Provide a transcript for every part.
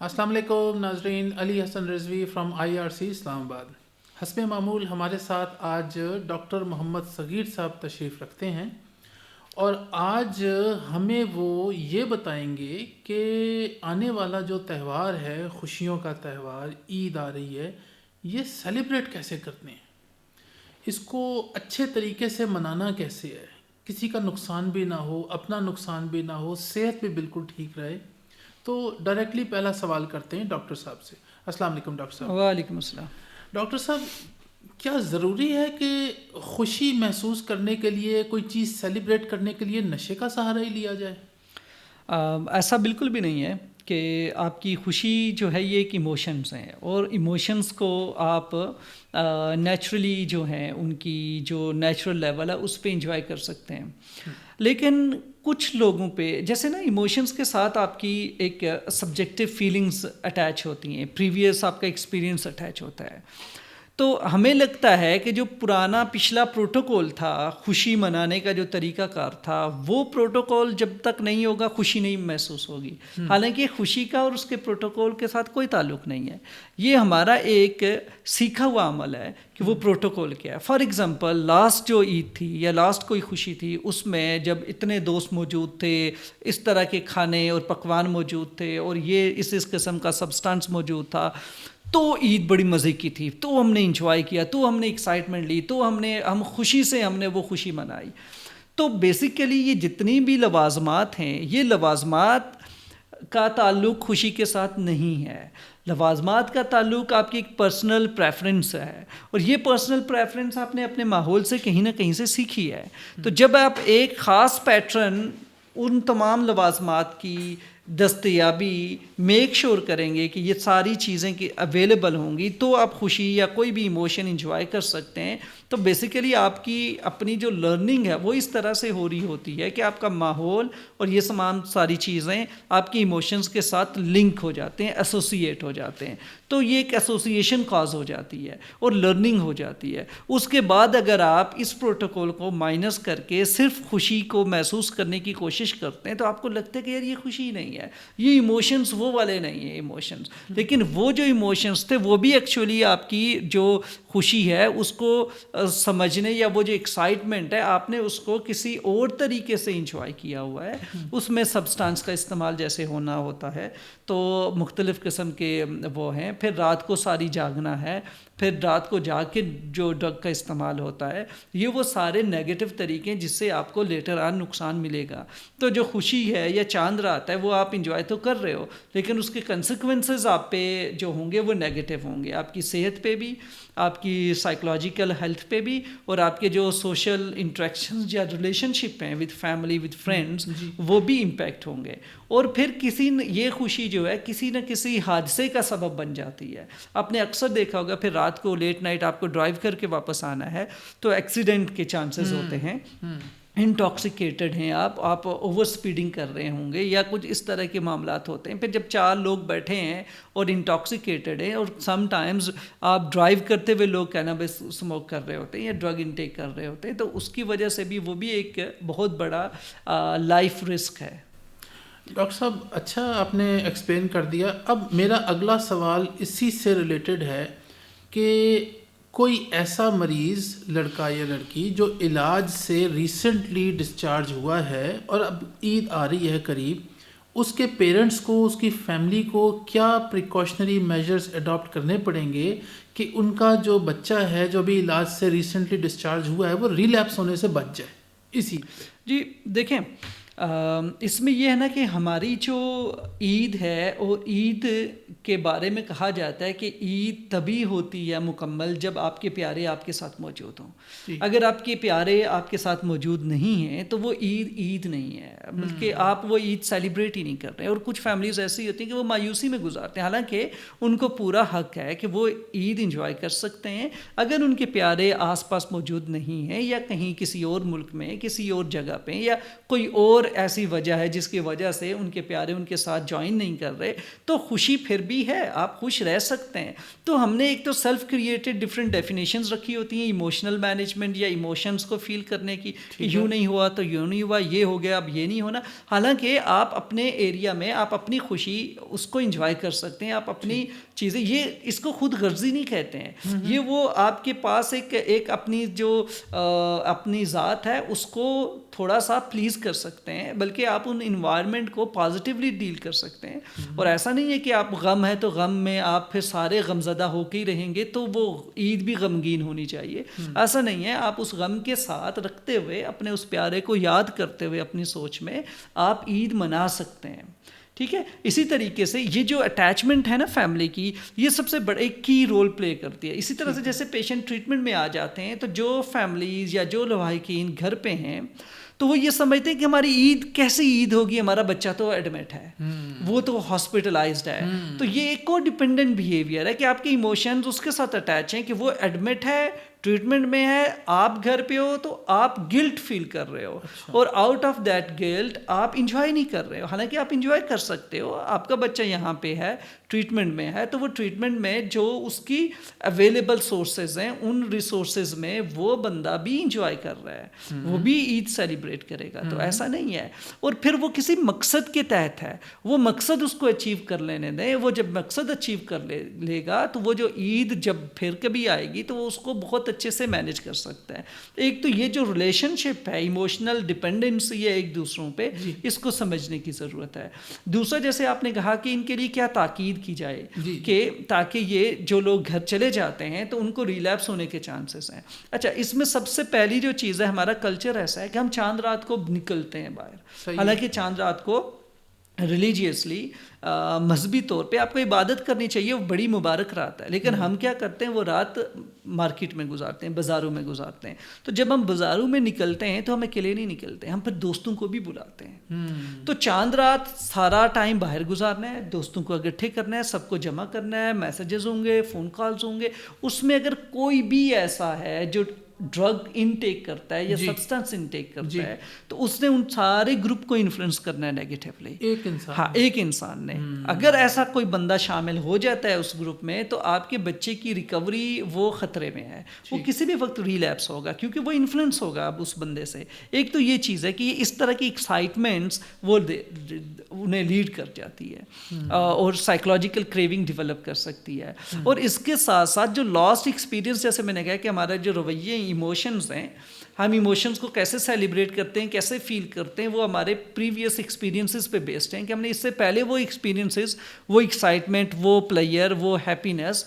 السلام علیکم ناظرین، علی حسن رضوی فرام IRC اسلام آباد۔ حسب معمول ہمارے ساتھ آج ڈاکٹر محمد صغیر صاحب تشریف رکھتے ہیں، اور آج ہمیں وہ یہ بتائیں گے کہ آنے والا جو تہوار ہے، خوشیوں کا تہوار عید آ رہی ہے، یہ سیلیبریٹ کیسے کرتے ہیں، اس کو اچھے طریقے سے منانا کیسے ہے، کسی کا نقصان بھی نہ ہو، اپنا نقصان بھی نہ ہو، صحت بھی بالکل ٹھیک رہے۔ تو ڈائریکٹلی پہلا سوال کرتے ہیں ڈاکٹر صاحب سے۔ السلام علیکم ڈاکٹر صاحب۔ وعلیکم السلام۔ ڈاکٹر صاحب، کیا ضروری ہے کہ خوشی محسوس کرنے کے لیے، کوئی چیز سیلیبریٹ کرنے کے لیے نشے کا سہارا ہی لیا جائے؟ ایسا بالکل بھی نہیں ہے کہ آپ کی خوشی جو ہے یہ ایک ایموشنز ہیں، اور ایموشنز کو آپ نیچرلی جو ہیں ان کی جو نیچرل لیول ہے اس پہ انجوائے کر سکتے ہیں، لیکن کچھ لوگوں پہ جیسے نا ایموشنز کے ساتھ آپ کی ایک سبجیکٹیو فیلنگز اٹیچ ہوتی ہیں، پریویس آپ کا ایکسپیرینس اٹیچ ہوتا ہے۔ تو ہمیں لگتا ہے کہ جو پرانا پچھلا پروٹوکول تھا، خوشی منانے کا جو طریقہ کار تھا، وہ پروٹوکول جب تک نہیں ہوگا خوشی نہیں محسوس ہوگی۔ حالانکہ خوشی کا اور اس کے پروٹوکول کے ساتھ کوئی تعلق نہیں ہے، یہ ہمارا ایک سیکھا ہوا عمل ہے کہ وہ پروٹوکول کیا ہے۔ فار ایگزامپل لاسٹ جو عید تھی یا لاسٹ کوئی خوشی تھی، اس میں جب اتنے دوست موجود تھے، اس طرح کے کھانے اور پکوان موجود تھے، اور یہ اس قسم کا سبسٹانس موجود تھا، تو عید بڑی مزے کی تھی، تو ہم نے انجوائے کیا، تو ہم نے ایکسائٹمنٹ لی، تو ہم خوشی سے ہم نے وہ خوشی منائی۔ تو بیسیکلی یہ جتنی بھی لوازمات ہیں، یہ لوازمات کا تعلق خوشی کے ساتھ نہیں ہے۔ لوازمات کا تعلق آپ کی ایک پرسنل پریفرنس ہے، اور یہ پرسنل پریفرنس آپ نے اپنے ماحول سے کہیں نہ کہیں سے سیکھی ہے۔ تو جب آپ ایک خاص پیٹرن ان تمام لوازمات کی دستیابی میک شور کریں گے کہ یہ ساری چیزیں کی اویلیبل ہوں گی، تو آپ خوشی یا کوئی بھی ایموشن انجوائے کر سکتے ہیں۔ تو بیسیکلی آپ کی اپنی جو لرننگ ہے وہ اس طرح سے ہو رہی ہوتی ہے کہ آپ کا ماحول اور یہ تمام ساری چیزیں آپ کی ایموشنز کے ساتھ لنک ہو جاتے ہیں، ایسوسیٹ ہو جاتے ہیں، تو یہ ایک ایسوسیشن کاز ہو جاتی ہے اور لرننگ ہو جاتی ہے۔ اس کے بعد اگر آپ اس پروٹوکول کو مائنس کر کے صرف خوشی کو محسوس کرنے کی کوشش کرتے ہیں، تو آپ کو لگتا ہے کہ یار یہ خوشی نہیں ہے، یہ ایموشنز وہ والے نہیں ہیں ایموشنز، لیکن وہ جو ایموشنز تھے وہ بھی ایکچولی آپ کی جو خوشی ہے اس کو سمجھنے، یا وہ جو ایکسائٹمنٹ ہے آپ نے اس کو کسی اور طریقے سے انجوائے کیا ہوا ہے۔ اس میں سبسٹانس کا استعمال جیسے ہونا ہوتا ہے، تو مختلف قسم کے وہ ہیں، پھر رات کو ساری جاگنا ہے، پھر رات کو جاگ کے جو ڈرگ کا استعمال ہوتا ہے، یہ وہ سارے نیگیٹو طریقے ہیں جس سے آپ کو لیٹر آن نقصان ملے گا۔ تو جو خوشی ہے یا چاند رات ہے وہ آپ انجوائے تو کر رہے ہو، لیکن اس کے کنسیکوینسز آپ پہ جو ہوں گے وہ نیگیٹو ہوں گے، آپ کی صحت پہ بھی، آپ کی سائیکولوجیکل ہیلتھ پہ بھی، اور آپ کے جو سوشل انٹریکشنز یا ریلیشن شپ ہیں ود فیملی ود فرینڈز، وہ بھی امپیکٹ ہوں گے۔ اور پھر یہ خوشی جو ہے کسی نہ کسی حادثے کا سبب بن جاتی ہے۔ آپ نے اکثر دیکھا ہوگا پھر رات کو لیٹ نائٹ آپ کو ڈرائیو کر کے واپس آنا ہے تو ایکسیڈنٹ کے چانسز ہوتے ہیں، انٹاکسیکیٹڈ ہیں آپ اوور سپیڈنگ کر رہے ہوں گے یا کچھ اس طرح کے معاملات ہوتے ہیں۔ پھر جب 4 لوگ بیٹھے ہیں اور انٹاکسیکیٹڈ ہیں، اور سم ٹائمز آپ ڈرائیو کرتے ہوئے لوگ کینابis اسموک کر رہے ہوتے ہیں یا ڈرگ انٹیک کر رہے ہوتے ہیں، تو اس کی وجہ سے بھی وہ بھی ایک بہت بڑا لائف رسک ہے۔ ڈاکٹر صاحب، اچھا آپ نے ایکسپلین کر دیا۔ اب میرا اگلا سوال اسی سے ریلیٹڈ ہے کہ کوئی ایسا مریض لڑکا یا لڑکی جو علاج سے ریسنٹلی ڈسچارج ہوا ہے اور اب عید آ رہی ہے قریب، اس کے پیرنٹس کو، اس کی فیملی کو کیا پریکاشنری میجرز اڈاپٹ کرنے پڑیں گے کہ ان کا جو بچہ ہے جو بھی علاج سے ریسنٹلی ڈسچارج ہوا ہے وہ ریلیپس ہونے سے بچ جائے؟ اسی جی دیکھیں، اس میں یہ ہے نا کہ ہماری جو عید ہے وہ عید کے بارے میں کہا جاتا ہے کہ عید تبھی ہوتی ہے مکمل جب آپ کے پیارے آپ کے ساتھ موجود ہوں۔ اگر آپ کے پیارے آپ کے ساتھ موجود نہیں ہیں تو وہ عید نہیں ہے، بلکہ آپ وہ عید سیلیبریٹ ہی نہیں کر رہے۔ اور کچھ فیملیز ایسی ہوتی ہیں کہ وہ مایوسی میں گزارتے ہیں، حالانکہ ان کو پورا حق ہے کہ وہ عید انجوائے کر سکتے ہیں۔ اگر ان کے پیارے آس پاس موجود نہیں ہیں یا کہیں کسی اور ملک میں، کسی اور جگہ پہ، یا کوئی اور ایسی وجہ ہے جس کی وجہ سے ان کے پیارے ان کے ساتھ جوائن نہیں کر رہے، تو خوشی پھر بھی ہے، آپ خوش رہ سکتے ہیں۔ تو ہم نے ایک تو سیلف کریٹڈ ڈفرینٹ ڈیفینیشنز رکھی ہوتی ہیں ایموشنل مینجمنٹ یا ایموشنز کو فیل کرنے کی، کہ یوں نہیں ہوا تو یوں نہیں ہوا، یہ ہو گیا اب یہ نہیں ہونا۔ حالانکہ آپ اپنے ایریا میں آپ اپنی خوشی اس کو انجوائے کر سکتے ہیں، آپ اپنی چیزیں، یہ اس کو خود غرضی نہیں کہتے ہیں، یہ وہ آپ کے پاس ایک اپنی جو اپنی ذات ہے اس کو تھوڑا سا پلیز کر سکتے ہیں، بلکہ آپ ان انوائرمنٹ کو پازیٹیولی ڈیل کر سکتے ہیں۔ اور ایسا نہیں ہے کہ آپ غم ہے تو غم میں آپ پھر سارے غم زدہ ہو کے ہی رہیں گے تو وہ عید بھی غمگین ہونی چاہیے، ایسا نہیں ہے۔ آپ اس غم کے ساتھ رکھتے ہوئے اپنے اس پیارے کو یاد کرتے ہوئے اپنی سوچ میں آپ عید منا سکتے ہیں، ٹھیک ہے۔ اسی طریقے سے یہ جو اٹیچمنٹ ہے نا فیملی کی، یہ سب سے بڑا ایک کی رول پلے کرتی ہے۔ اسی طرح سے جیسے پیشنٹ ٹریٹمنٹ میں آ جاتے ہیں تو جو فیملیز یا جو لواحقین گھر پہ ہیں تو وہ یہ سمجھتے ہیں کہ ہماری عید کیسے عید ہوگی، ہمارا بچہ تو ایڈمٹ ہے، وہ تو ہاسپٹلائزڈ ہے۔ تو یہ ایک کو ڈپینڈنٹ بیہیویئر ہے کہ آپ کے ایموشنز اس کے ساتھ اٹیچ ہیں کہ وہ ایڈمٹ ہے، ٹریٹمنٹ میں ہے، آپ گھر پہ ہو تو آپ گلٹ فیل کر رہے ہو، اور آؤٹ آف دیٹ گلٹ آپ انجوائے نہیں کر رہے ہو، حالانکہ آپ انجوائے کر سکتے ہو۔ آپ کا بچہ یہاں پہ ہے، ٹریٹمنٹ میں ہے، تو وہ ٹریٹمنٹ میں جو اس کی اویلیبل سورسز ہیں ان ریسورسز میں وہ بندہ بھی انجوائے کر رہا ہے، وہ بھی عید سیلیبریٹ کرے گا۔ تو ایسا نہیں ہے، اور پھر وہ کسی مقصد کے تحت ہے، وہ مقصد اس کو اچیو کر لینے دیں۔ وہ جب مقصد اچیو کر لے گا تو وہ جو عید جب پھر کبھی آئے گی تو وہ اس کو بہت اچھے سے مینج کر سکتا ہے۔ ایک تو یہ جو ریلیشن شپ ہے، ایموشنل ڈپینڈنسی ہے ایک دوسروں پہ، اس کو سمجھنے کی ضرورت ہے۔ دوسرا، جیسے آپ نے کہا کہ ان کے لیے کیا تاکید کی جائے کہ تاکہ یہ جو لوگ گھر چلے جاتے ہیں تو ان کو ریلیپس ہونے کے چانسز ہیں۔ اچھا، اس میں سب سے پہلی جو چیز ہے، ہمارا کلچر ایسا ہے کہ ہم چاند رات کو نکلتے ہیں باہر، حالانکہ چاند رات کو ریلیجیسلی مذہبی طور پہ آپ کو عبادت کرنی چاہیے، وہ بڑی مبارک رات ہے، لیکن ہم کیا کرتے ہیں، وہ رات مارکیٹ میں گزارتے ہیں، بازاروں میں گزارتے ہیں۔ تو جب ہم بازاروں میں نکلتے ہیں تو ہم اکیلے نہیں نکلتے، ہم پھر دوستوں کو بھی بلاتے ہیں۔ تو چاند رات سارا ٹائم باہر گزارنا ہے، دوستوں کو اکٹھے کرنا ہے، سب کو جمع کرنا ہے، میسیجز ہوں گے، فون کالز ہوں گے۔ اس میں اگر کوئی بھی ایسا ہے جو ڈرگ انٹیک کرتا ہے یا سبسٹنس انٹیک کرتا ہے تو اس نے ان سارے گروپ کو انفلوئنس کرنا ہے نیگیٹیولی، ایک انسان نے۔ اگر ایسا کوئی بندہ شامل ہو جاتا ہے اس گروپ میں تو آپ کے بچے کی ریکوری وہ خطرے میں ہے، وہ کسی بھی وقت ریلیپس ہوگا کیونکہ وہ انفلوئنس ہوگا اب اس بندے سے۔ ایک تو یہ چیز ہے کہ اس طرح کی ایکسائٹمنٹس وہ انہیں لیڈ کر جاتی ہے اور سائیکولوجیکل کریونگ ڈیولپ کر سکتی ہے۔ اور اس کے ساتھ ساتھ جو لاسٹ ایکسپیرینس، جیسے میں نے کہا کہ ہمارا جو رویے ایموشنز ہیں، ہم ایموشنز کو کیسے سیلیبریٹ کرتے ہیں، کیسے فیل کرتے ہیں، وہ ہمارے پریویس ایکسپیرینسز پہ بیسڈ ہیں کہ ہم نے اس سے پہلے وہ ایکسپیرینسز، وہ ایکسائٹمنٹ، وہ پلیئر، وہ ہیپینس،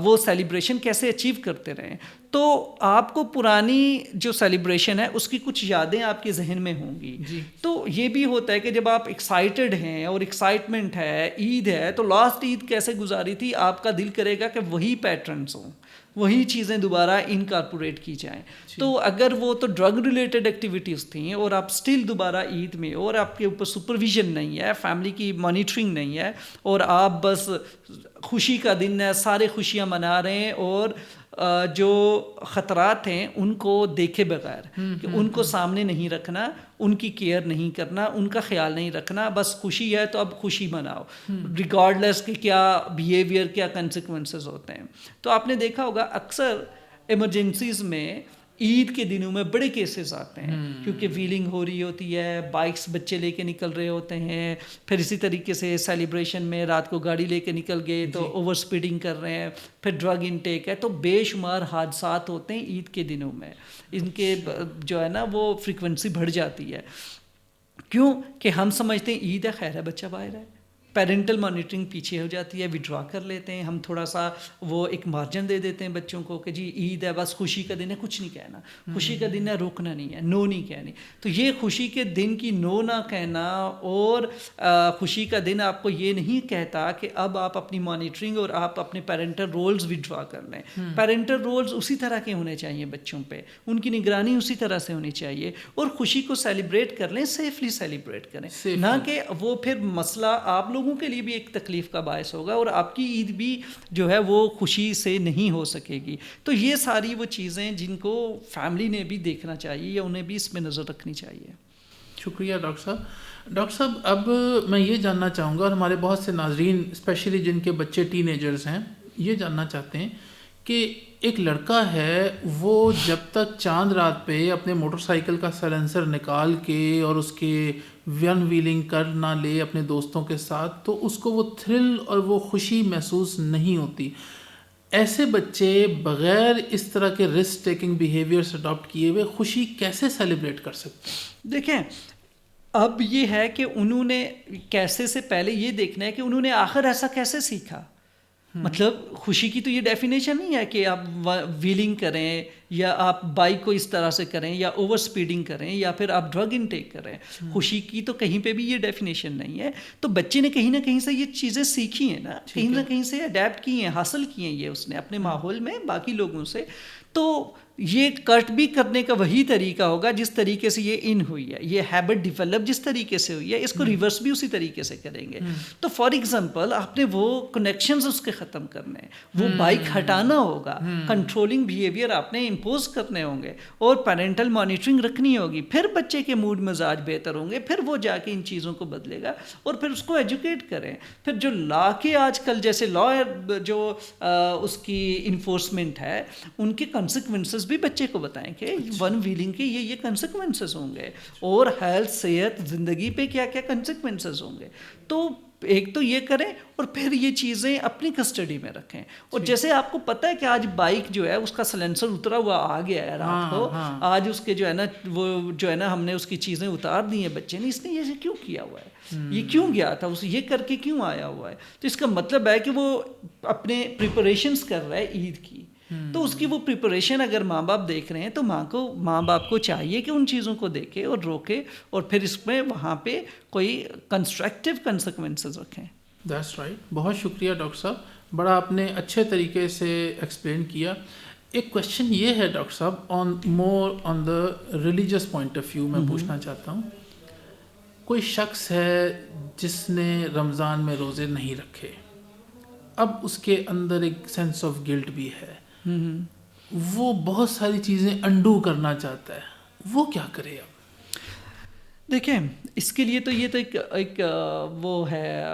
وہ سیلیبریشن کیسے اچیو کرتے رہے۔ تو آپ کو پرانی جو سیلیبریشن ہے اس کی کچھ یادیں آپ کے ذہن میں ہوں گی۔ تو یہ بھی ہوتا ہے کہ جب آپ ایکسائٹڈ ہیں اور ایکسائٹمنٹ ہے، عید ہے، تو لاسٹ عید کیسے گزاری تھی، آپ کا دل کرے گا کہ وہی پیٹرنس ہوں، وہی چیزیں دوبارہ انکارپوریٹ کی جائیں۔ تو اگر وہ تو ڈرگ ریلیٹڈ ایکٹیویٹیز تھیں اور آپ سٹل دوبارہ عید میں، اور آپ کے اوپر سپرویژن نہیں ہے، فیملی کی مانیٹرنگ نہیں ہے، اور آپ بس خوشی کا دن ہے، سارے خوشیاں منا رہے ہیں، اور جو خطرات ہیں ان کو دیکھے بغیر، کہ ان کو سامنے نہیں رکھنا، ان کی کیئر نہیں کرنا، ان کا خیال نہیں رکھنا، بس خوشی ہے تو اب خوشی مناؤ ریگارڈ لیس کہ کیا بیہیویئر، کیا کنسیکوینسز ہوتے ہیں۔ تو آپ نے دیکھا ہوگا اکثر ایمرجنسیز میں عید کے دنوں میں بڑے کیسز آتے ہیں، کیونکہ ویلنگ ہو رہی ہوتی ہے، بائکس بچے لے کے نکل رہے ہوتے ہیں، پھر اسی طریقے سے سیلیبریشن میں رات کو گاڑی لے کے نکل گئے تو اوور سپیڈنگ کر رہے ہیں، پھر ڈرگ انٹیک ہے، تو بے شمار حادثات ہوتے ہیں عید کے دنوں میں۔ ان کے جو ہے نا وہ فریکوینسی بڑھ جاتی ہے۔ کیوں کہ ہم سمجھتے ہیں عید ہے، خیر ہے، بچہ باہر ہے، پیرنٹل مانیٹرنگ پیچھے ہو جاتی ہے، وڈرا کر لیتے ہیں، ہم تھوڑا سا وہ ایک مارجن دے دیتے ہیں بچوں کو کہ جی عید ہے، بس خوشی کا دن ہے، کچھ نہیں کہنا، خوشی کا دن ہے، روکنا نہیں ہے، نو نہیں کہنی۔ تو یہ خوشی کے دن کی نو نہ کہنا، اور خوشی کا دن آپ کو یہ نہیں کہتا کہ اب آپ اپنی مانیٹرنگ اور آپ اپنے پیرنٹل رولز وڈرا کر لیں۔ پیرنٹل رولز اسی طرح کے ہونے چاہیے بچوں پہ، ان کی نگرانی اسی طرح سے ہونی چاہیے، اور خوشی کو سیلیبریٹ کر لیں، سیفلی سیلیبریٹ کریں، نہ کہ وہ پھر مسئلہ آپ لوگوں کے لیے بھی ایک تکلیف کا باعث ہوگا، اور آپ کی عید بھی جو ہے وہ خوشی سے نہیں ہو سکے گی۔ تو یہ ساری وہ چیزیں جن کو فیملی نے بھی دیکھنا چاہیے یا انہیں بھی اس میں نظر رکھنی چاہیے۔ شکریہ ڈاکٹر صاحب. ڈاکٹر صاحب اب میں یہ جاننا چاہوں گا، اور ہمارے بہت سے ناظرین اسپیشلی جن کے بچے ٹین ایجرز ہیں یہ جاننا چاہتے ہیں کہ ایک لڑکا ہے وہ جب تک چاند رات پہ اپنے موٹر سائیکل کا سائلنسر نکال کے اور اس کے ون ویلنگ کر نہ لے اپنے دوستوں کے ساتھ تو اس کو وہ تھرل اور وہ خوشی محسوس نہیں ہوتی. ایسے بچے بغیر اس طرح کے رسک ٹیکنگ بیہیویئرس اڈاپٹ کیے ہوئے خوشی کیسے سیلیبریٹ کر سکتے ہیں؟ دیکھیں اب یہ ہے کہ انہوں نے کیسے سے پہلے یہ دیکھنا ہے کہ انہوں نے آخر ایسا کیسے سیکھا. مطلب خوشی کی تو یہ ڈیفینیشن نہیں ہے کہ آپ ویلنگ کریں یا آپ بائک کو اس طرح سے کریں یا اوور سپیڈنگ کریں یا پھر آپ ڈرگ انٹیک کریں. خوشی کی تو کہیں پہ بھی یہ ڈیفینیشن نہیں ہے. تو بچے نے کہیں نہ کہیں سے یہ چیزیں سیکھی ہیں نا، کہیں نہ کہیں سے اڈیپٹ کی ہیں، حاصل کی ہیں یہ اس نے اپنے ماحول میں باقی لوگوں سے. تو یہ کٹ بھی کرنے کا وہی طریقہ ہوگا جس طریقے سے یہ ان ہوئی ہے، یہ ہیبٹ ڈیولپ جس طریقے سے ہوئی ہے اس کو ریورس بھی اسی طریقے سے کریں گے. تو فار ایگزامپل آپ نے وہ کنیکشنز اس کے ختم کرنے ہیں، وہ بائک ہٹانا ہوگا، کنٹرولنگ بیہیویئر آپ نے امپوز کرنے ہوں گے اور پیرنٹل مانیٹرنگ رکھنی ہوگی. پھر بچے کے موڈ مزاج بہتر ہوں گے، پھر وہ جا کے ان چیزوں کو بدلے گا اور پھر اس کو ایجوکیٹ کریں. پھر جو لا کے آج کل جیسے لا جو اس کی انفورسمنٹ ہے ان کے کنسیکوینسز بھی بچے کو بتائیں کہ ون ویلنگ کے یہ کنسیکوینسز ہوں گے اور ہیلتھ صحت زندگی پہ کیا کیا کنسیکوینسز ہوں گے. تو ایک تو یہ کریں اور پھر یہ چیزیں اپنی کسٹڈی میں رکھیں. اور جیسے آپ کو پتہ ہے کہ آج بائک جو ہے اس کا سلنسر اترا ہوا آ گیا ہے رات کو، آج اس کے جو ہے نا وہ جو ہے نا ہم نے اس کی چیزیں اتار دی ہیں بچے نے، اس نے یہ کیوں کیا ہوا ہے، یہ کیوں گیا تھا اسے یہ کر کے کیوں آیا ہوا ہے. تو اس کا مطلب ہے کہ وہ اپنے پریپریشنز کر رہا ہے عید کی. تو اس کی وہ پریپریشن اگر ماں باپ دیکھ رہے ہیں تو ماں باپ کو چاہیے کہ ان چیزوں کو دیکھے اور روکے اور پھر اس میں وہاں پہ کوئی کنسٹرکٹیو کنسیکوینسز رکھیں. That's right. بہت شکریہ ڈاکٹر صاحب، بڑا آپ نے اچھے طریقے سے ایکسپلین کیا. ایک کویشچن یہ ہے ڈاکٹر صاحب on the religious point of view میں پوچھنا چاہتا ہوں. کوئی شخص ہے جس نے رمضان میں روزے نہیں رکھے، اب اس کے اندر ایک سینس آف گلٹ بھی ہے، وہ بہت ساری چیزیں انڈو کرنا چاہتا ہے، وہ کیا کرے اب؟ دیکھیں اس کے لیے تو یہ تو ایک وہ ہے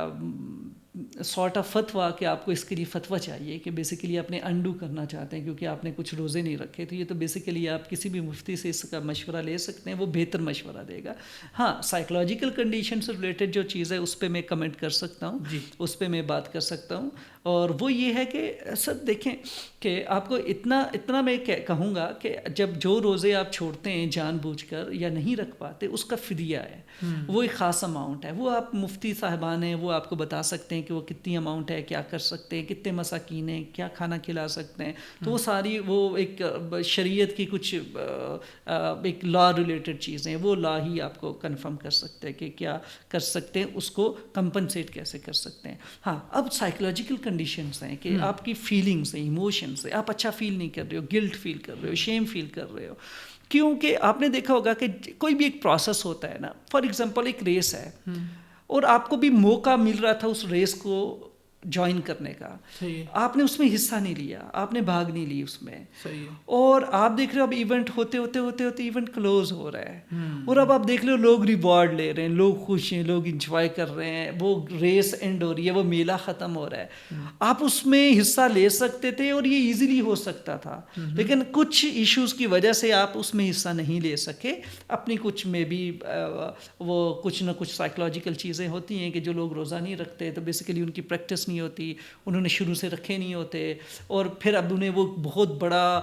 سارٹ آف فتویٰ کہ آپ کو اس کے لیے فتویٰ چاہیے کہ بیسیکلی آپ نے انڈو کرنا چاہتے ہیں کیونکہ آپ نے کچھ روزے نہیں رکھے. تو یہ تو بیسیکلی آپ کسی بھی مفتی سے اس کا مشورہ لے سکتے ہیں، وہ بہتر مشورہ دے گا. ہاں سائیکلوجیکل کنڈیشن سے ریلیٹڈ جو چیز ہے اس پہ میں کمنٹ کر سکتا ہوں، اس پہ میں بات کر سکتا ہوں. اور وہ یہ ہے کہ سر دیکھیں کہ آپ کو اتنا میں کہوں گا کہ جب جو روزے آپ چھوڑتے ہیں جان بوجھ کر یا نہیں رکھ پاتے اس کا فدیہ ہے، وہ ایک خاص اماؤنٹ ہے. وہ آپ مفتی صاحبان ہیں وہ آپ کو بتا سکتے ہیں کہ وہ کتنی اماؤنٹ ہے، کیا کر سکتے ہیں، کتنے مساکین ہیں، کیا کھانا کھلا سکتے ہیں. تو وہ ساری وہ ایک شریعت کی کچھ ایک لا ریلیٹڈ چیزیں، وہ لا ہی آپ کو کنفرم کر سکتے ہیں کہ کیا کر سکتے ہیں، اس کو کمپنسیٹ کیسے کر سکتے ہیں. ہاں اب سائیکولوجیکل کنڈیشنز ہیں کہ آپ کی فیلنگس ہیں، ایموشنز ہیں، آپ اچھا فیل نہیں کر رہے ہو، گلٹ فیل کر رہے ہو، شیم فیل کر رہے ہو. کیونکہ آپ نے دیکھا ہوگا کہ کوئی بھی ایک پروسیس ہوتا ہے نا، فار ایگزامپل ایک ریس ہے اور آپ کو بھی موقع مل رہا تھا اس ریس کو جوائن کرنے کا، آپ نے اس میں حصہ نہیں لیا، آپ نے بھاگ نہیں لی اس میں، اور آپ دیکھ رہے ہو اب ایونٹ ہوتے ایونٹ کلوز ہو رہا ہے اور اب آپ دیکھ رہے ہو لوگ ریوارڈ لے رہے ہیں، لوگ خوش ہیں، لوگ انجوائے کر رہے ہیں، وہ ریس اینڈ ہو رہی ہے، وہ میلہ ختم ہو رہا ہے. آپ اس میں حصہ لے سکتے تھے اور یہ ایزیلی ہو سکتا تھا، لیکن کچھ ایشوز کی وجہ سے آپ اس میں حصہ نہیں لے سکے. اپنی کچھ میں بھی وہ کچھ نہ کچھ سائیکلوجیکل چیزیں ہوتی ہیں کہ جو لوگ روزہ نہیں رکھتے تو بیسیکلی ان کی پریکٹس نہیں ہوتی، انہوں نے شروع سے رکھے نہیں ہوتے، اور پھر اب انہیں وہ بہت بڑا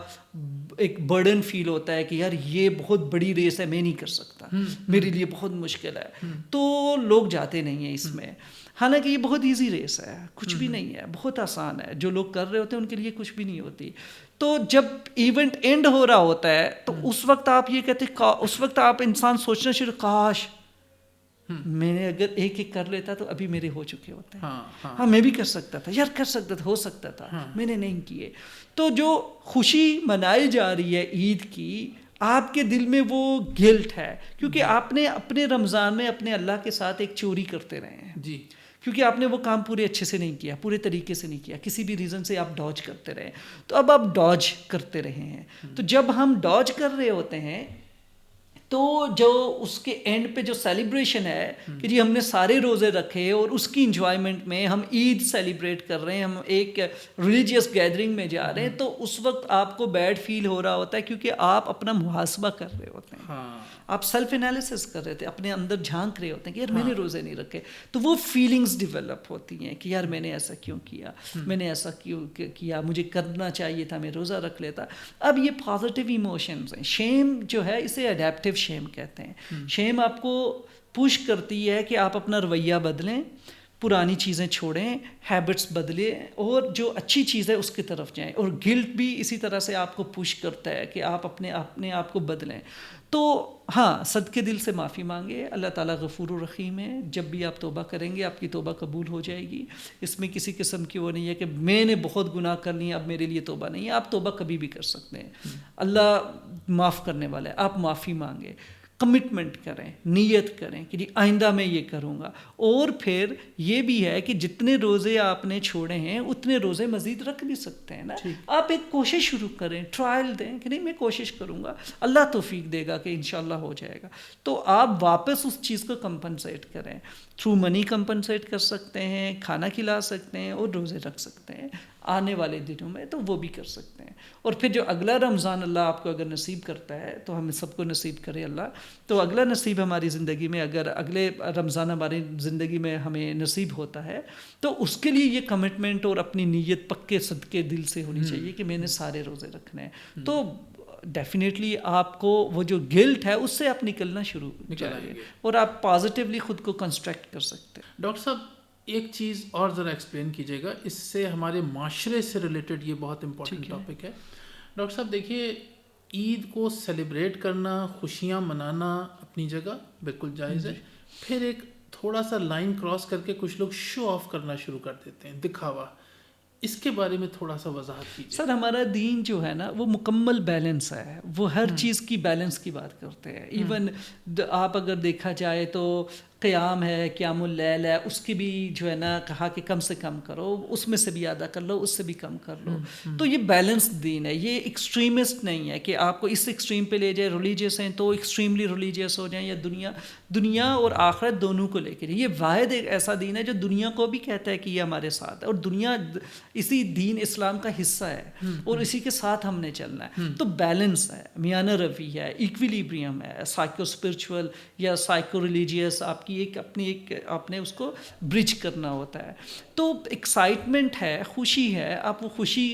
ایک برڈن فیل ہوتا ہے کہ یار یہ بہت بڑی ریس ہے، میں نہیں کر سکتا، میرے لیے بہت مشکل ہے، تو لوگ جاتے نہیں ہیں اس میں. حالانکہ یہ بہت ایزی ریس ہے، کچھ بھی نہیں ہے، بہت آسان ہے، جو لوگ کر رہے ہوتے ہیں ان کے لیے کچھ بھی نہیں ہوتی. تو جب ایونٹ اینڈ ہو رہا ہوتا ہے تو اس وقت آپ یہ کہتے ہیں، اس وقت آپ انسان سوچنا شروع، کاش میں نے اگر ایک ایک کر لیتا تو ابھی میرے ہو چکے ہوتے ہیں، ہاں میں بھی کر سکتا تھا، یار کر سکتا تھا، ہو سکتا تھا، میں نے نہیں کیے. تو جو خوشی منائی جا رہی ہے عید کی، آپ کے دل میں وہ گلٹ ہے کیونکہ آپ نے اپنے رمضان میں اپنے اللہ کے ساتھ ایک چوری کرتے رہے ہیں جی، کیونکہ آپ نے وہ کام پورے اچھے سے نہیں کیا، پورے طریقے سے نہیں کیا، کسی بھی ریزن سے آپ ڈاج کرتے رہے. تو اب آپ ڈاج کرتے رہے ہیں. تو جب ہم ڈاج کر رہے ہوتے ہیں تو جو اس کے اینڈ پہ جو سیلیبریشن ہے کہ جی ہم نے سارے روزے رکھے اور اس کی انجوائمنٹ میں ہم عید سیلیبریٹ کر رہے ہیں, ہم ایک ریلیجیس گیدرنگ میں جا رہے ہیں, تو اس وقت آپ کو بیڈ فیل ہو رہا ہوتا ہے کیونکہ آپ اپنا محاسبہ کر رہے ہوتے ہیں, آپ سیلف انالیسس کر رہے تھے, اپنے اندر جھانک رہے ہوتے ہیں کہ یار میں نے روزے نہیں رکھے. تو وہ فیلنگز ڈیولپ ہوتی ہیں کہ یار میں نے ایسا کیوں کیا, میں نے ایسا کیوں کیا, مجھے کرنا چاہیے تھا, میں روزہ رکھ لیتا. اب یہ پازیٹیو ایموشنز ہیں. شیم جو ہے اسے اڈیپٹیو شیم کہتے ہیں. شیم آپ کو پش کرتی ہے کہ آپ اپنا رویہ بدلیں, پرانی چیزیں چھوڑیں, ہیبٹس بدلیں اور جو اچھی چیز ہے اس کی طرف جائیں. اور گلٹ بھی اسی طرح سے آپ کو پش کرتا ہے کہ آپ اپنے آپ کو بدلیں. تو ہاں, صدقے دل سے معافی مانگے, اللہ تعالیٰ غفور الرحیم ہے. جب بھی آپ توبہ کریں گے آپ کی توبہ قبول ہو جائے گی. اس میں کسی قسم کی وہ نہیں ہے کہ میں نے بہت گناہ کر لیے اب میرے لیے توبہ نہیں ہے. آپ توبہ کبھی بھی کر سکتے ہیں, اللہ معاف کرنے والا ہے. آپ معافی مانگیں, کمٹمنٹ کریں, نیت کریں کہ جی آئندہ میں یہ کروں گا. اور پھر یہ بھی ہے کہ جتنے روزے آپ نے چھوڑے ہیں اتنے روزے مزید رکھ بھی سکتے ہیں نا. آپ ایک کوشش شروع کریں, ٹرائل دیں کہ نہیں میں کوشش کروں گا, اللہ توفیق دے گا کہ انشاءاللہ ہو جائے گا. تو آپ واپس اس چیز کو کمپنسیٹ کریں, تھرو منی کمپنسیٹ کر سکتے ہیں, کھانا کھلا سکتے ہیں اور روزے رکھ سکتے ہیں. آنے والے دنوں میں تو وہ بھی کر سکتے ہیں. اور پھر جو اگلا رمضان اللہ آپ کو اگر نصیب کرتا ہے تو ہمیں سب کو نصیب کرے اللہ. تو اگلا نصیب ہماری زندگی میں, اگر اگلے رمضان ہماری زندگی میں ہمیں نصیب ہوتا ہے تو اس کے لیے یہ کمٹمنٹ اور اپنی نیت پکے صدقے دل سے ہونی چاہیے کہ میں نے سارے روزے رکھنے ہیں. تو ڈیفینیٹلی آپ کو وہ جو گلٹ ہے اس سے آپ نکلنا شروع کیجیے اور آپ پازیٹیولی خود کو کنسٹرکٹ کر سکتے ہیں. ڈاکٹر صاحب ایک چیز اور ذرا ایکسپلین کیجیے گا, اس سے ہمارے معاشرے سے ریلیٹڈ یہ بہت امپورٹنٹ ٹاپک ہے. ڈاکٹر صاحب دیکھیے, عید کو سیلیبریٹ کرنا, خوشیاں منانا اپنی جگہ بالکل جائز ہے. پھر ایک تھوڑا سا لائن کراس کر کے کچھ لوگ شو آف کرنا شروع کر دیتے ہیں, دکھاوا. اس کے بارے میں تھوڑا سا وضاحت کیجیے. سر ہمارا دین جو ہے نا وہ مکمل بیلنس ہے, وہ ہر چیز کی بیلنس کی بات کرتے ہیں. ایون آپ اگر دیکھا جائے تو قیام ہے, قیام اللیل ہے, اس کی بھی جو ہے نا کہا کہ کم سے کم کرو, اس میں سے بھی ادا کر لو, اس سے بھی کم کر لو. تو یہ بیلنس دین ہے, یہ ایکسٹریمسٹ نہیں ہے کہ آپ کو اس ایکسٹریم پہ لے جائے. ریلیجیس ہیں تو ایکسٹریملی ریلیجیس ہو جائیں, یا دنیا اور آخرت دونوں کو لے کے. یہ واحد ایک ایسا دین ہے جو دنیا کو بھی کہتا ہے کہ یہ ہمارے ساتھ ہے, اور دنیا اسی دین اسلام کا حصہ ہے اور اسی کے ساتھ ہم نے چلنا ہے. تو بیلنس ہے, میانہ روی ہے, ایکویلیبریم ہے, سائیکو اسپرچول یا سائیکو ریلیجیس آپ کی آپ نے اس کو برج کرنا ہوتا ہے. تو ایکسائٹمنٹ ہے, خوشی ہے, آپ وہ خوشی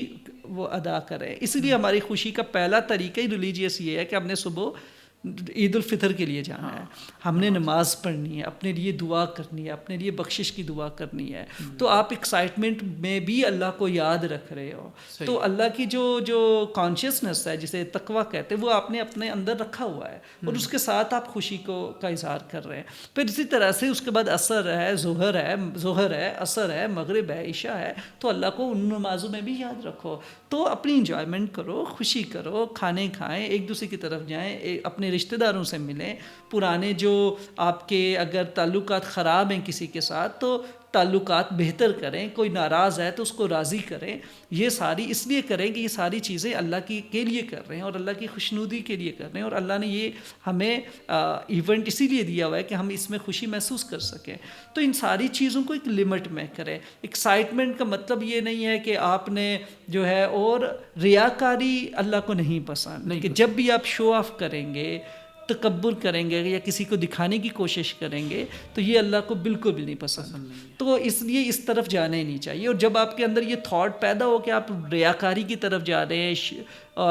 وہ ادا کریں. اس لیے ہماری خوشی کا پہلا طریقہ ہی ریلیجیس یہ ہے کہ ہم نے صبح عید الفطر کے لیے جانا ہے, ہم نے نماز پڑھنی ہے, اپنے لیے دعا کرنی ہے, اپنے لیے بخشش کی دعا کرنی ہے. تو آپ ایکسائٹمنٹ میں بھی اللہ کو یاد رکھ رہے ہو. تو اللہ کی جو کانشیسنس ہے, جسے تقویٰ کہتے ہیں, وہ آپ نے اپنے اندر رکھا ہوا ہے اور اس کے ساتھ آپ خوشی کا اظہار کر رہے ہیں. پھر اسی طرح سے اس کے بعد عصر ہے, ظہر ہے, عصر ہے, مغرب ہے, عشاء ہے, تو اللہ کو ان نمازوں میں بھی یاد رکھو. تو اپنی انجوائمنٹ کرو, خوشی کرو, کھانے کھائیں, ایک دوسرے کی طرف جائیں, اپنے رشتہ داروں سے ملیں. پرانے جو آپ کے اگر تعلقات خراب ہیں کسی کے ساتھ تو تعلقات بہتر کریں, کوئی ناراض ہے تو اس کو راضی کریں. یہ ساری اس لیے کریں کہ یہ ساری چیزیں اللہ کے لیے کر رہے ہیں اور اللہ کی خوشنودی کے لیے کر رہے ہیں, اور اللہ نے یہ ہمیں ایونٹ اسی لیے دیا ہوا ہے کہ ہم اس میں خوشی محسوس کر سکیں. تو ان ساری چیزوں کو ایک لمٹ میں کریں. ایکسائٹمنٹ کا مطلب یہ نہیں ہے کہ آپ نے جو ہے, اور ریاکاری اللہ کو نہیں پسند, کہ جب بھی آپ شو آف کریں گے, تکبر کریں گے یا کسی کو دکھانے کی کوشش کریں گے, تو یہ اللہ کو بالکل بھی نہیں پسند. تو اس لیے اس طرف جانا ہی نہیں چاہیے. اور جب آپ کے اندر یہ تھاٹ پیدا ہو کہ آپ ریاکاری کی طرف جا رہے ہیں,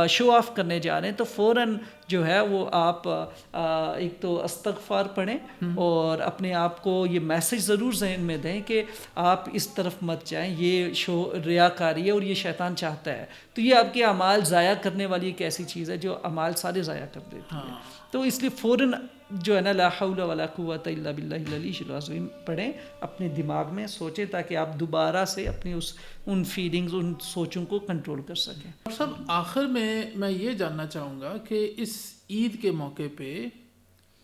شو آف کرنے جا رہے ہیں, تو فوراً جو ہے وہ آپ ایک تو استغفار پڑھیں اور اپنے آپ کو یہ میسج ضرور ذہن میں دیں کہ آپ اس طرف مت جائیں, یہ ریاکاری ہے اور یہ شیطان چاہتا ہے. تو یہ آپ کے اعمال ضائع کرنے والی ایک ایسی چیز ہے جو اعمال سارے ضائع کر دیتی ہے. تو اس لیے فوراً جو ہے نا لا حول ولا قوۃ الا باللہ العلی العظیم پڑھیں, اپنے دماغ میں سوچیں تاکہ آپ دوبارہ سے اپنی ان فیلنگز, ان سوچوں کو کنٹرول کر سکیں. سب آخر میں یہ جاننا چاہوں گا کہ اس عید کے موقع پہ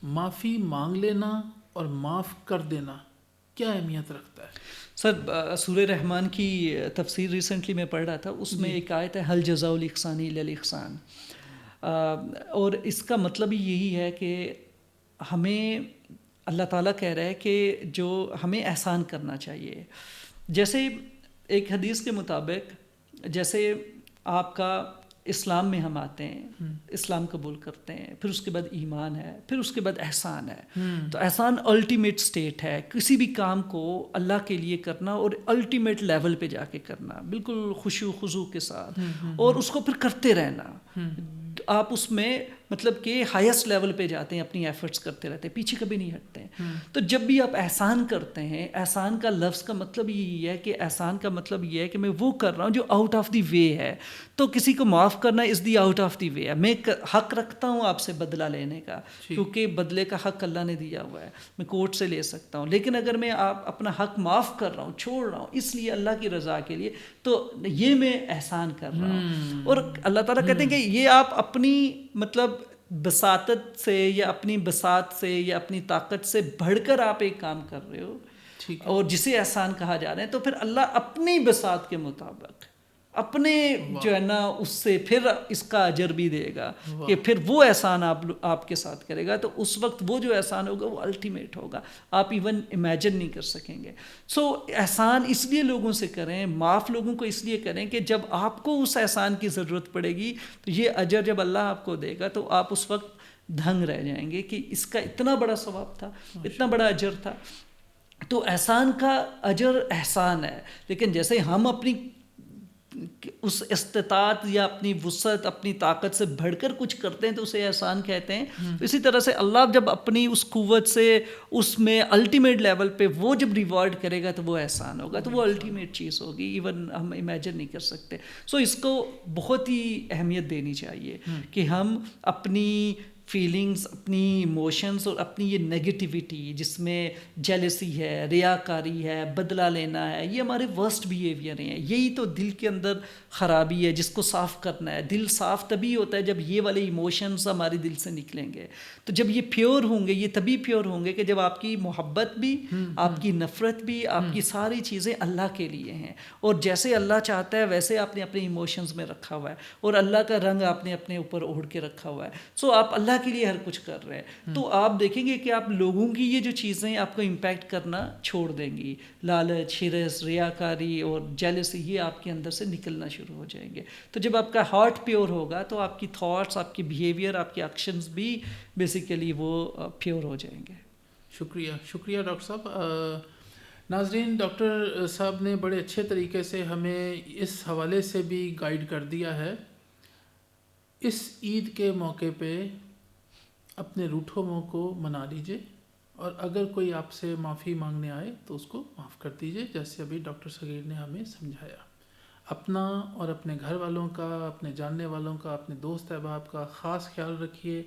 معافی مانگ لینا اور معاف کر دینا کیا اہمیت رکھتا ہے؟ سر سورہ رحمان کی تفسیر ریسنٹلی میں پڑھ رہا تھا, اس میں ایک آیت ہے, هل جزاء الاحسان الا الاحسان. اور اس کا مطلب یہی ہے کہ ہمیں اللہ تعالیٰ کہہ رہا ہے کہ جو ہمیں احسان کرنا چاہیے. جیسے ایک حدیث کے مطابق جیسے آپ کا اسلام میں ہم آتے ہیں، اسلام قبول کرتے ہیں، پھر اس کے بعد ایمان ہے، پھر اس کے بعد احسان ہے. تو احسان الٹیمیٹ سٹیٹ ہے، کسی بھی کام کو اللہ کے لیے کرنا اور الٹیمیٹ لیول پہ جا کے کرنا بالکل خشوع و خضوع کے ساتھ، اور اس کو پھر کرتے رہنا. آپ اس میں مطلب کہ ہائیسٹ لیول پہ جاتے ہیں، اپنی ایفرٹس کرتے رہتے ہیں، پیچھے کبھی نہیں ہٹتے ہیں. تو جب بھی آپ احسان کرتے ہیں، احسان کا لفظ کا مطلب یہی ہے کہ احسان کا مطلب یہ ہے کہ میں وہ کر رہا ہوں جو آؤٹ آف دی وے ہے. تو کسی کو معاف کرنا از دی آؤٹ آف دی وے ہے. میں حق رکھتا ہوں آپ سے بدلہ لینے کا، کیونکہ بدلے کا حق اللہ نے دیا ہوا ہے، میں کورٹ سے لے سکتا ہوں. لیکن اگر میں اپنا حق معاف کر رہا ہوں، چھوڑ رہا ہوں اس لیے اللہ کی رضا کے لیے، تو یہ میں احسان کر رہا ہوں. اور اللہ تعالیٰ کہتے ہیں کہ یہ آپ اپنی مطلب بساطت سے یا اپنی بساط سے یا اپنی طاقت سے بڑھ کر آپ ایک کام کر رہے ہو، اور جسے احسان کہا جا رہا ہے. تو پھر اللہ اپنی بساط کے مطابق اپنے جو ہے نا اس سے پھر اس کا اجر بھی دے گا، کہ پھر وہ احسان آپ کے ساتھ کرے گا. تو اس وقت وہ جو احسان ہوگا وہ الٹیمیٹ ہوگا، آپ ایون امیجن نہیں کر سکیں گے. سو احسان اس لیے لوگوں سے کریں، معاف لوگوں کو اس لیے کریں کہ جب آپ کو اس احسان کی ضرورت پڑے گی تو یہ اجر جب اللہ آپ کو دے گا تو آپ اس وقت دھنگ رہ جائیں گے کہ اس کا اتنا بڑا ثواب تھا، اتنا بڑا اجر تھا. تو احسان کا اجر احسان ہے. لیکن جیسے ہم اپنی اس استطاعت یا اپنی وسعت، اپنی طاقت سے بڑھ کر کچھ کرتے ہیں تو اسے احسان کہتے ہیں. تو اسی طرح سے اللہ جب اپنی اس قوت سے اس میں الٹیمیٹ لیول پہ وہ جب ریوارڈ کرے گا تو وہ احسان ہوگا، تو وہ الٹیمیٹ چیز ہوگی، ایون ہم امیجن نہیں کر سکتے. سو اس کو بہت ہی اہمیت دینی چاہیے کہ ہم اپنی فیلنگز، اپنی ایموشنز اور اپنی یہ نگیٹیوٹی جس میں جیلسی ہے، ریاکاری ہے، بدلہ لینا ہے، یہ ہمارے ورسٹ بیہیویئر ہیں. یہی تو دل کے اندر خرابی ہے جس کو صاف کرنا ہے. دل صاف تبھی ہوتا ہے جب یہ والے ایموشنز ہمارے دل سے نکلیں گے. تو جب یہ پیور ہوں گے، یہ تبھی پیور ہوں گے کہ جب آپ کی محبت بھی، آپ کی نفرت بھی، آپ کی ساری چیزیں اللہ کے لیے ہیں، اور جیسے اللہ چاہتا ہے ویسے آپ نے اپنے ایموشنز میں رکھا ہوا ہے، اور اللہ کا رنگ آپ نے اپنے اوپر اوڑھ کے رکھا ہوا ہے. سو آپ اللہ کے لیے ہر کچھ کر رہے ہیں. تو آپ دیکھیں گے کہ آپ لوگوں کی یہ جو چیزیں آپ کو امپیکٹ کرنا چھوڑ دیں گی. لالچ، ہرس، ریاکاری اور جیلسی یہ آپ کے اندر سے نکلنا شروع ہو جائیں گے. تو جب آپ کا ہارٹ پیور ہوگا تو آپ کی تھاٹس، آپ کی بیہیویئر، آپ کے ایکشنز بھی بیسیکلی وہ پیور ہو جائیں گے. شکریہ ڈاکٹر صاحب. ناظرین، ڈاکٹر صاحب نے بڑے اچھے طریقے سے ہمیں اس حوالے سے بھی گائیڈ کر دیا ہے. اس عید کے موقع پہ اپنے روٹھوں منہ کو منا لیجئے، اور اگر کوئی آپ سے معافی مانگنے آئے تو اس کو معاف کر دیجئے، جیسے ابھی ڈاکٹر صغیر نے ہمیں سمجھایا. اپنا اور اپنے گھر والوں کا، اپنے جاننے والوں کا، اپنے دوست احباب کا خاص خیال رکھیے.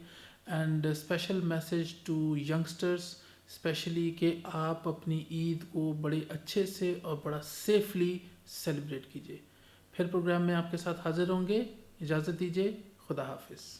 And special message to youngsters specially کہ آپ اپنی عید کو بڑے اچھے سے اور بڑا سیفلی سیلیبریٹ کیجیے. پھر پروگرام میں آپ کے ساتھ حاضر ہوں گے. اجازت دیجیے. خدا حافظ.